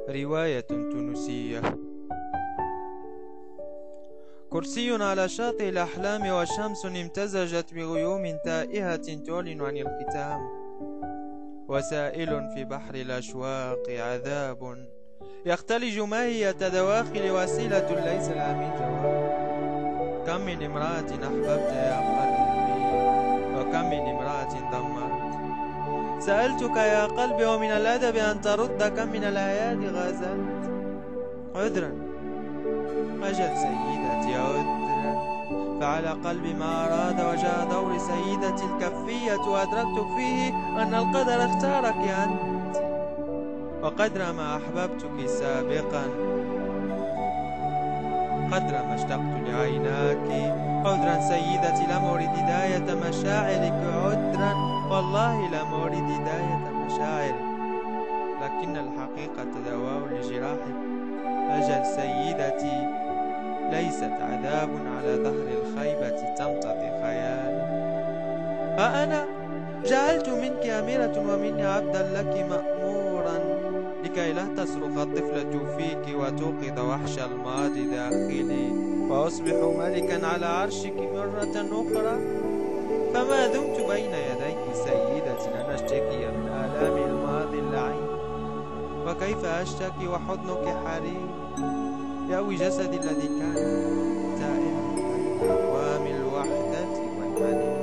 رواية تونسية. كرسي على شاطئ الأحلام والشمس امتزجت بغيوم تائهة تعلن عن الختام، وسائل في بحر الأشواق عذاب يختلج ماهية دواخل وسيلة ليس لها من جواب. كم من امرأة أحببت يا قلبي، وكم من امرأة دمرت. سألتك يا قلبي ومن الأدب أن ترد، كم من الآيات غزلت. عذرا أجل سيدتي عذرا، فعلى قلبي ما أراد، وجاء دور سيدتي الكفية وأدركت فيه أن القدر اختارك أنت. وقدر ما أحببتك سابقا، قدر ما اشتقت لعيناك. عذرا سيدتي لم أرد هداية مشاعرك، عذرا والله لم أرد هداية مشاعرك، لكن الحقيقة دواء لجراحك. أجل سيدتي ليست عذاب على ظهر الخيبة تمتطي خيالي. أنا جعلت منك أميرة ومني عبدا لك مأمورا، لكي لا تصرخ الطفلة فيك وتوقظ وحش الماضي داخلي، وأصبح ملكا على عرشك مرة أخرى. فما دمت بين يديك سيدتي لن أشتكي من آلام الماضي اللعين، وكيف أشتكي وحضنك حرير يأوي جسدي الذي كان تائها بين أكوام الوحدة والملل.